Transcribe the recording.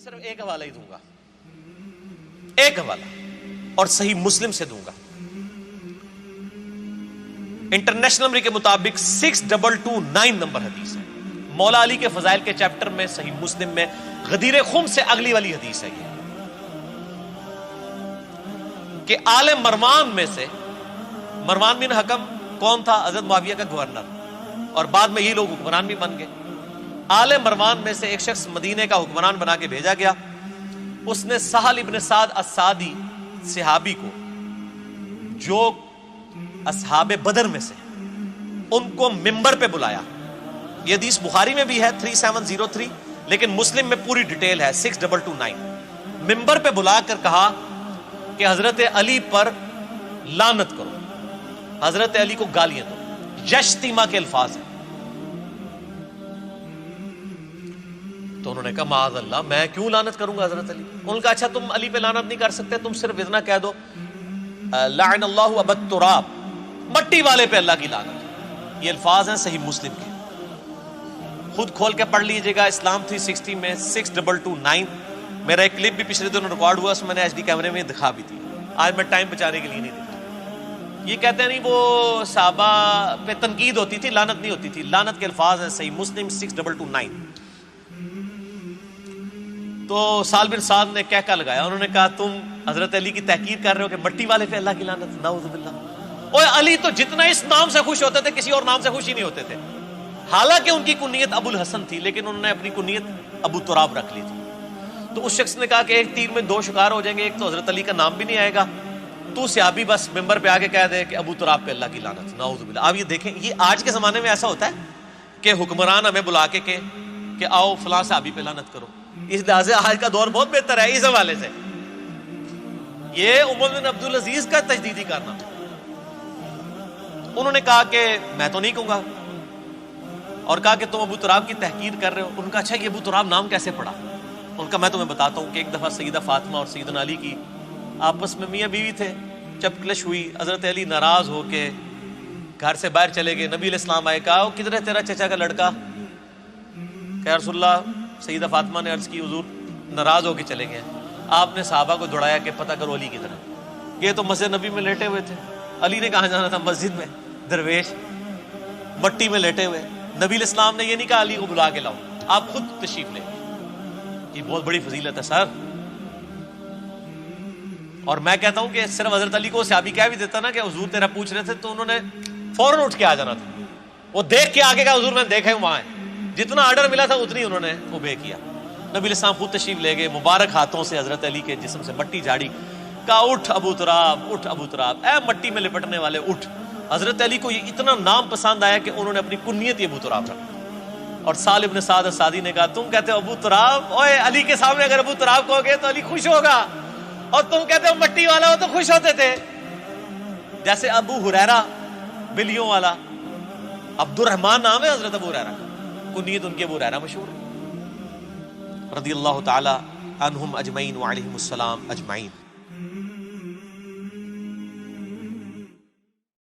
صرف ایک حوالہ ہی دوں گا، ایک حوالہ، اور صحیح مسلم سے دوں گا۔ انٹرنیشنل نمبر کے مطابق 6229 نمبر حدیث ہے، مولا علی کے فضائل کے چیپٹر میں صحیح مسلم میں غدیر خم سے اگلی والی حدیث ہے یہ کہ آل مروان میں سے، مروان بن حکم کون تھا؟ حضرت معاویہ کا گورنر، اور بعد میں یہ لوگ حکمران بھی بن گئے۔ آل مروان میں سے ایک شخص مدینے کا حکمران بنا کے بھیجا گیا، اس نے سہل ابن سعد السعدی صحابی کو، جو اصحاب بدر میں سے، ان کو ممبر پہ بلایا۔ یہ حدیث بخاری میں بھی ہے 3703، لیکن مسلم میں پوری ڈیٹیل ہے 6229۔ ممبر پہ بلا کر کہا کہ حضرت علی پر لعنت کرو، حضرت علی کو گالیاں دو، یشتیما کے الفاظ ہیں۔ تو انہوں نے کہا معاذ اللہ، میں کیوں لعنت کروں گا حضرت علی؟ انہوں نے کہا اچھا تم علی پہ لعنت نہیں کر سکتے، تم صرف اتنا کہہ دو لعن اللہ ابا التراب، مٹی والے پہ اللہ کی لعنت۔ یہ الفاظ ہیں صحیح مسلم کے، خود کھول کے پڑھ لیجئے گا۔ اسلام 360 میں 6229، میرا ایک کلپ بھی پچھلے دنوں ریکارڈ ہوا، اس میں نے ایچ ڈی کیمرے میں دکھا بھی تھی، آج میں ٹائم بچانے کے لیے نہیں دکھا۔ یہ کہتے ہیں نہیں وہ صحابہ پہ تنقید ہوتی تھی، لعنت نہیں ہوتی تھی۔ لعنت کے الفاظ ہیں صحیح مسلم 6229۔ تو سال بن سعد نے کہکا لگایا، انہوں نے کہا تم حضرت علی کی تحقیر کر رہے ہو کہ مٹی والے پہ اللہ کی لعنت، نعوذ باللہ۔ اوے علی تو جتنا اس نام سے خوش ہوتے تھے کسی اور نام سے خوش ہی نہیں ہوتے تھے، حالانکہ ان کی کنیت ابو الحسن تھی، لیکن انہوں نے اپنی کنیت ابو تراب رکھ لی تھی۔ تو اس شخص نے کہا کہ ایک تیر میں دو شکار ہو جائیں گے، ایک تو حضرت علی کا نام بھی نہیں آئے گا، تو صحابی بس ممبر پہ آ کے کہہ دے کہ ابو تراب پہ اللہ کی لعنت، نعوذ باللہ۔ آپ یہ دیکھیں، یہ آج کے زمانے میں ایسا ہوتا ہے کہ حکمران ہمیں بلا کے کہ آؤ فلاں صحابی پہ لعنت کرو۔ اس لحاظ سے آج کا دور بہت بہتر ہے اس حوالے سے۔ یہ عمر بن عبدالعزیز کا تجدیدی کارنامہ۔ انہوں نے کہا کہ میں تو نہیں کہوں گا، اور کہا کہ تم ابو تراب کی تحقیر کر رہے ہو۔ ان کا اچھا یہ ابو تراب نام کیسے پڑا؟ ان کا میں تمہیں بتاتا ہوں کہ ایک دفعہ سیدہ فاطمہ اور سیدنا علی کی آپس میں میاں بیوی تھے، چپکلش ہوئی، حضرت علی ناراض ہو کے گھر سے باہر چلے گئے۔ نبی علیہ السلام آئے، کہا کدھر ہے تیرا چچا کا لڑکا؟ کہ رسول اللہ، سیدہ فاطمہ نے عرض کی حضور ناراض ہو کے چلے گئے۔ آپ نے صحابہ کو دوڑایا کہ پتہ کرو علی کدھر ہے۔ یہ تو مسجد نبی میں لیٹے ہوئے تھے، علی نے کہاں جانا تھا؟ مسجد میں، درویش مٹی میں لیٹے ہوئے۔ نبی علیہ السلام نے یہ نہیں کہا علی کو بلا کے لاؤ، آپ خود تشریف لے۔ یہ بہت بڑی فضیلت ہے سر۔ اور میں کہتا ہوں کہ صرف حضرت علی کو صحابی کہہ بھی دیتا نا کہ حضور تیرا پوچھ رہے تھے، تو انہوں نے فوراً اٹھ کے آ جانا تھا۔ وہ دیکھ کے آگے کا حضور میں دیکھے وہاں ہے، جتنا آرڈر ملا تھا اتنی انہوں نے اوبے کیا۔ نبی علیہ السلام خود تشریف لے گئے، مبارک ہاتھوں سے حضرت علی کے جسم سے مٹی جھاڑی، کہا اٹھ ابو تراب، اٹھ ابو تراب، اے مٹی میں لپٹنے والے اٹھ۔ حضرت علی کو یہ اتنا نام پسند آیا کہ انہوں نے اپنی کنیت ابو تراب رکھا۔ اور سہل ابن سعد السعدی نے کہا تم کہتے ہو ابو تراب، اوے علی کے سامنے اگر ابو تراب کہو گے تو علی خوش ہوگا، اور تم کہتے ہو مٹی والا ہو تو خوش ہوتے تھے۔ جیسے ابو ہریرہ بلیوں والا، عبد الرحمن نام ہے حضرت ابو ہریرہ کا، کنیت ان کی ابو ہریرہ مشہور ہے، رضی اللہ تعالی عنہم اجمعین وعلیہم السلام اجمعین۔